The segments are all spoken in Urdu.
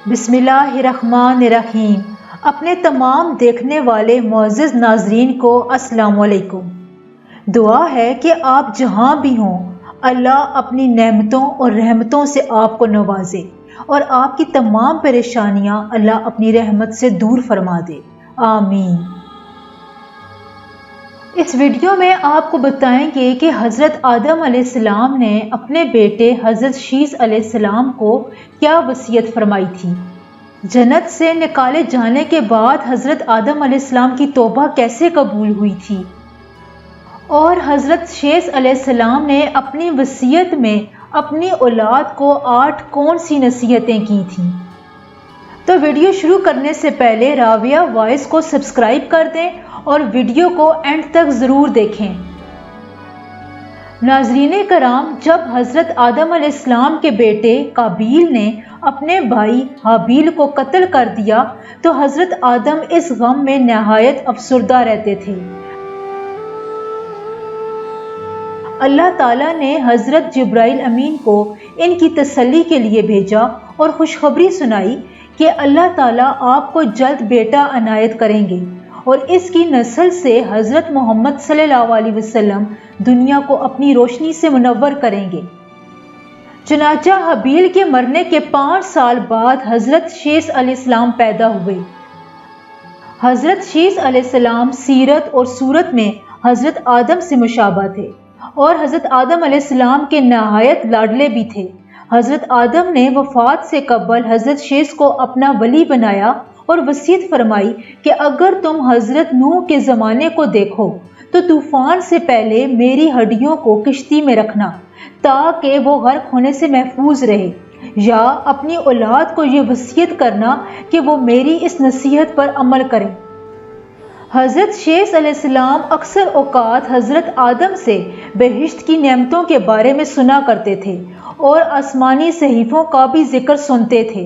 بسم اللہ الرحمن الرحیم۔ اپنے تمام دیکھنے والے معزز ناظرین کو السلام علیکم۔ دعا ہے کہ آپ جہاں بھی ہوں اللہ اپنی نعمتوں اور رحمتوں سے آپ کو نوازے اور آپ کی تمام پریشانیاں اللہ اپنی رحمت سے دور فرما دے، آمین۔ اس ویڈیو میں آپ کو بتائیں گے کہ حضرت آدم علیہ السلام نے اپنے بیٹے حضرت شیث علیہ السلام کو کیا وصیت فرمائی تھی۔ جنت سے نکالے جانے کے بعد حضرت آدم علیہ السلام کی توبہ کیسے قبول ہوئی تھی، اور حضرت شیث علیہ السلام نے اپنی وصیت میں اپنی اولاد کو 8 کون سی نصیحتیں کی تھیں۔ تو ویڈیو شروع کرنے سے پہلے راویہ وائس کو سبسکرائب کر دیں اور ویڈیو کو اینڈ تک ضرور دیکھیں۔ ناظرین کرام، جب حضرت آدم علیہ السلام کے بیٹے قابیل نے اپنے بھائی حابیل کو قتل کر دیا تو حضرت آدم اس غم میں نہایت افسردہ رہتے تھے۔ اللہ تعالیٰ نے حضرت جبرائیل امین کو ان کی تسلی کے لیے بھیجا اور خوشخبری سنائی کہ اللہ تعالیٰ آپ کو جلد بیٹا عنایت کریں گے اور اس کی نسل سے حضرت محمد صلی اللہ علیہ وسلم دنیا کو اپنی روشنی سے منور کریں گے۔ چنانچہ حابیل کے مرنے کے 5 سال بعد حضرت شیث علیہ السلام پیدا ہوئے۔ حضرت شیث علیہ السلام سیرت اور صورت میں حضرت آدم سے مشابہ تھے اور حضرت آدم علیہ السلام کے نہایت لاڈلے بھی تھے۔ حضرت آدم نے وفات سے قبل حضرت شیث کو اپنا ولی بنایا اور وصیت فرمائی کہ اگر تم حضرت نوح کے زمانے کو دیکھو تو طوفان سے پہلے میری ہڈیوں کو کشتی میں رکھنا تاکہ وہ غرق ہونے سے محفوظ رہے، یا اپنی اولاد کو یہ وصیت کرنا کہ وہ میری اس نصیحت پر عمل کریں۔ حضرت شیث علیہ السلام اکثر اوقات حضرت آدم سے بہشت کی نعمتوں کے بارے میں سنا کرتے تھے اور آسمانی صحیفوں کا بھی ذکر سنتے تھے۔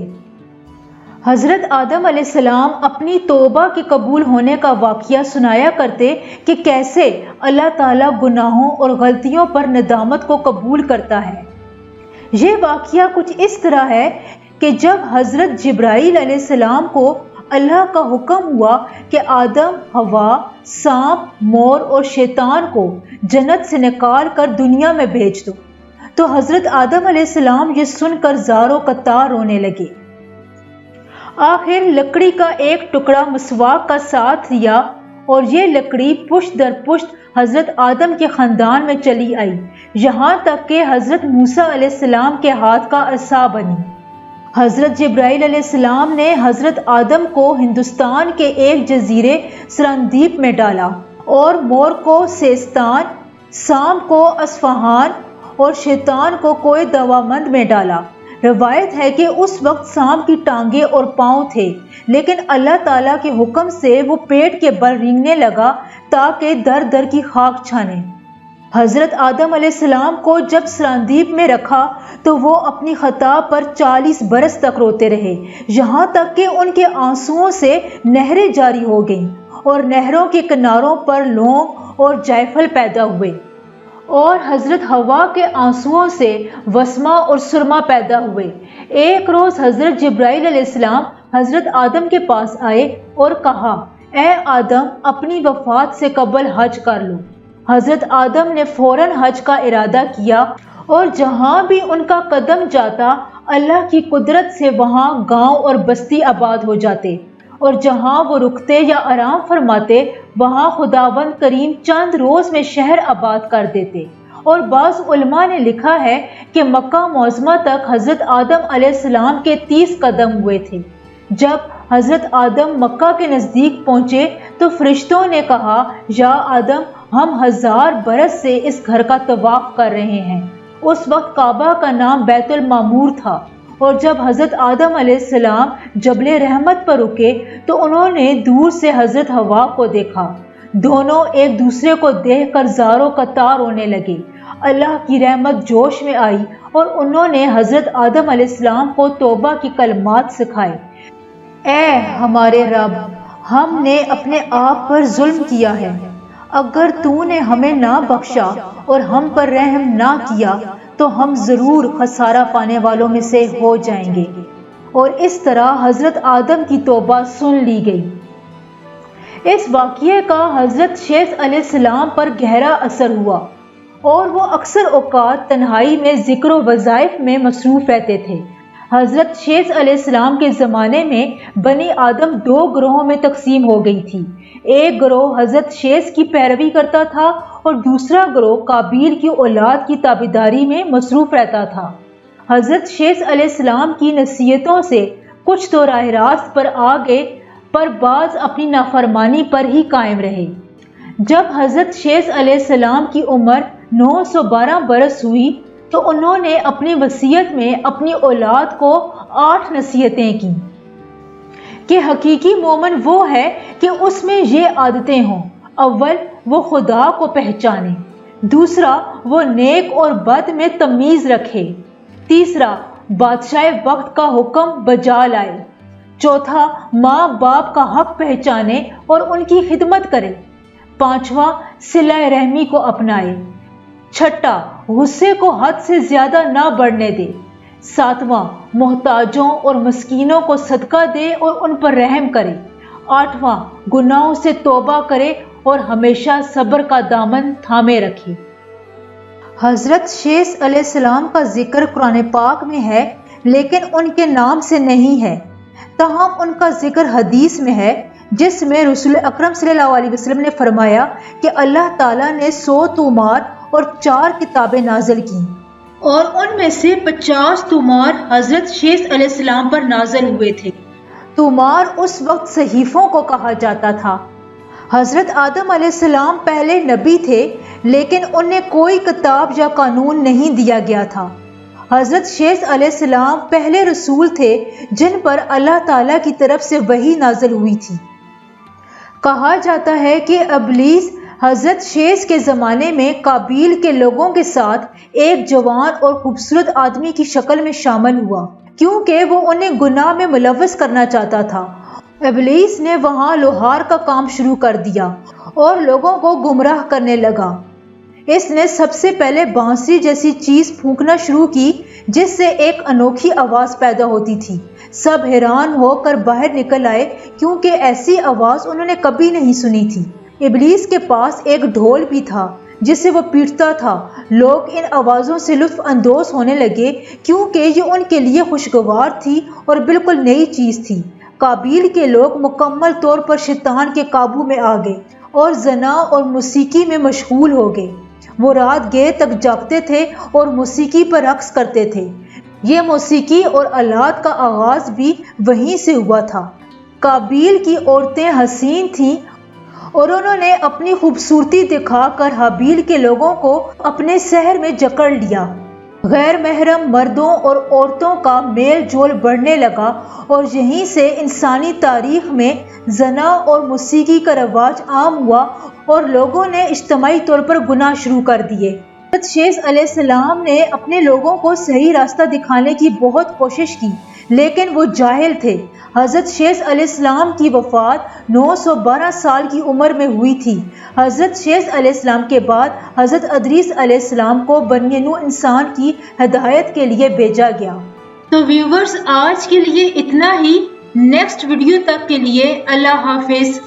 حضرت آدم علیہ السلام اپنی توبہ کے قبول ہونے کا واقعہ سنایا کرتے کہ کیسے اللہ تعالیٰ گناہوں اور غلطیوں پر ندامت کو قبول کرتا ہے۔ یہ واقعہ کچھ اس طرح ہے کہ جب حضرت جبرائیل علیہ السلام کو اللہ کا حکم ہوا کہ آدم، حوا، سانپ، مور اور شیطان کو جنت سے نکال کر دنیا میں بھیج دو، تو حضرت آدم علیہ السلام یہ سن کر زار و قطار رونے لگے۔ آخر لکڑی کا ایک ٹکڑا مسواک کا ساتھ لیا اور یہ لکڑی پشت در پشت حضرت آدم کے خاندان میں چلی آئی، یہاں تک کہ حضرت موسیٰ علیہ السلام کے ہاتھ کا عصا بنی۔ حضرت جبرائیل علیہ السلام نے حضرت آدم کو ہندوستان کے ایک جزیرے سرندیپ میں ڈالا اور مور کو سیستان، سانپ کو اصفہان اور شیطان کو کوہ دامن میں ڈالا۔ روایت ہے کہ اس وقت سانپ کی ٹانگیں اور پاؤں تھے، لیکن اللہ تعالیٰ کے حکم سے وہ پیٹ کے بل رینگنے لگا تاکہ در در کی خاک چھانے۔ حضرت آدم علیہ السلام کو جب سرندیپ میں رکھا تو وہ اپنی خطا پر 40 برس تک روتے رہے، یہاں تک کہ ان کے آنسوؤں سے نہریں جاری ہو گئیں اور نہروں کے کناروں پر لونگ اور جائفل پیدا ہوئے، اور حضرت حوا کے آنسوؤں سے وسمہ اور سرما پیدا ہوئے۔ ایک روز حضرت جبرائیل علیہ السلام حضرت آدم کے پاس آئے اور کہا، اے آدم، اپنی وفات سے قبل حج کر لو۔ حضرت آدم نے فوراً حج کا ارادہ کیا اور جہاں بھی ان کا قدم جاتا اللہ کی قدرت سے وہاں گاؤں اور بستی آباد ہو جاتے، اور جہاں وہ رکتے یا آرام فرماتے وہاں خداوند کریم چند روز میں شہر آباد کر دیتے۔ اور بعض علماء نے لکھا ہے کہ مکہ معظمہ تک حضرت آدم علیہ السلام کے 30 قدم ہوئے تھے۔ جب حضرت آدم مکہ کے نزدیک پہنچے تو فرشتوں نے کہا، یا آدم، ہم 1000 برس سے اس گھر کا طواف کر رہے ہیں۔ اس وقت کعبہ کا نام بیت المعمور تھا، اور جب حضرت آدم علیہ السلام جبل رحمت پر رکے تو انہوں نے دور سے حضرت حوا کو دیکھا۔ دونوں ایک دوسرے کو دیکھ کر زار و قطار رونے لگے۔ اللہ کی رحمت جوش میں آئی اور انہوں نے حضرت آدم علیہ السلام کو توبہ کی کلمات سکھائے۔ اے ہمارے رب، ہم نے اپنے آپ پر ظلم کیا ہے، اگر تو نے ہمیں نہ بخشا اور ہم پر رحم نہ کیا تو ہم ضرور خسارہ پانے والوں میں سے ہو جائیں گے۔ اور اس طرح حضرت آدم کی توبہ سن لی گئی۔ اس واقعے کا حضرت شیث علیہ السلام پر گہرا اثر ہوا اور وہ اکثر اوقات تنہائی میں ذکر و وظائف میں مصروف رہتے تھے۔ حضرت شیث علیہ السلام کے زمانے میں بنی آدم 2 گروہوں میں تقسیم ہو گئی تھی۔ ایک گروہ حضرت شیث کی پیروی کرتا تھا اور دوسرا گروہ قابیل کی اولاد کی تابعداری میں مصروف رہتا تھا۔ حضرت شیث علیہ السلام کی نصیحتوں سے کچھ تو راہ راست پر آ گئے، پر بعض اپنی نافرمانی پر ہی قائم رہے۔ جب حضرت شیث علیہ السلام کی عمر 912 برس ہوئی تو انہوں نے اپنی وصیت میں اپنی اولاد کو 8 نصیحتیں کی کہ حقیقی مومن وہ ہے کہ اس میں یہ عادتیں ہوں۔ اول، وہ خدا کو پہچانے۔ دوسرا، وہ نیک اور بد میں تمیز رکھے۔ تیسرا، بادشاہ وقت کا حکم بجا لائے۔ چوتھا، ماں باپ کا حق پہچانے اور ان کی خدمت کرے۔ پانچواں، صلہ رحمی کو اپنائے۔ چھٹا، غصے کو حد سے زیادہ نہ بڑھنے دے۔ ساتواں، محتاجوں اور مسکینوں کو صدقہ دے اور ان پر رحم کرے۔ آٹھواں، گناہوں سے توبہ کرے اور ہمیشہ صبر کا دامن تھامے رکھے۔ حضرت شیث علیہ السلام کا ذکر قرآن پاک میں ہے لیکن ان کے نام سے نہیں ہے، تاہم ان کا ذکر حدیث میں ہے جس میں رسول اکرم صلی اللہ علیہ وسلم نے فرمایا کہ اللہ تعالیٰ نے 100 تومار اور 4 کتابیں نازل کی اور ان میں سے 50 تومار حضرت شیث علیہ السلام پر نازل ہوئے تھے۔ تومار اس وقت صحیفوں کو کہا جاتا تھا۔ حضرت آدم علیہ السلام پہلے نبی تھے لیکن انہیں کوئی کتاب یا قانون نہیں دیا گیا تھا۔ حضرت شیث علیہ السلام پہلے رسول تھے جن پر اللہ تعالیٰ کی طرف سے وحی نازل ہوئی تھی۔ کہا جاتا ہے کہ ابلیس حضرت شیث کے زمانے میں قابیل کے لوگوں کے ساتھ ایک جوان اور خوبصورت آدمی کی شکل میں شامل ہوا کیونکہ وہ انہیں گناہ میں ملوث کرنا چاہتا تھا۔ ابلیس نے وہاں لوہار کا کام شروع کر دیا اور لوگوں کو گمراہ کرنے لگا۔ اس نے سب سے پہلے بانسری جیسی چیز پھونکنا شروع کی جس سے ایک انوکھی آواز پیدا ہوتی تھی۔ سب حیران ہو کر باہر نکل آئے کیونکہ ایسی آواز انہوں نے کبھی نہیں سنی تھی۔ ابلیس کے پاس ایک ڈھول بھی تھا جسے وہ پیٹتا تھا۔ لوگ ان آوازوں سے لطف اندوز ہونے لگے کیونکہ یہ ان کے لیے خوشگوار تھی اور بالکل نئی چیز تھی۔ قابیل کے لوگ مکمل طور پر شیطان کے قابو میں آ گئے اور زنا اور موسیقی میں مشغول ہو گئے۔ وہ رات گئے تک جاگتے تھے اور موسیقی پر رقص کرتے تھے۔ یہ موسیقی اور آلات کا آغاز بھی وہیں سے ہوا تھا۔ قابیل کی عورتیں حسین تھیں اور انہوں نے اپنی خوبصورتی دکھا کر حابیل کے لوگوں کو اپنے سحر میں جکڑ لیا۔ غیر محرم مردوں اور عورتوں کا میل جول بڑھنے لگا اور یہیں سے انسانی تاریخ میں زنا اور موسیقی کا رواج عام ہوا اور لوگوں نے اجتماعی طور پر گناہ شروع کر دیے۔ حضرت شیث علیہ السلام نے اپنے لوگوں کو صحیح راستہ دکھانے کی بہت کوشش کی لیکن وہ جاہل تھے۔ حضرت شیث علیہ السلام کی وفات 912 سال کی عمر میں ہوئی تھی۔ حضرت شیث علیہ السلام کے بعد حضرت ادریس علیہ السلام کو بنی نوع انسان کی ہدایت کے لیے بھیجا گیا۔ تو ویورز، آج کے لیے اتنا ہی۔ نیکسٹ ویڈیو تک کے لیے اللہ حافظ۔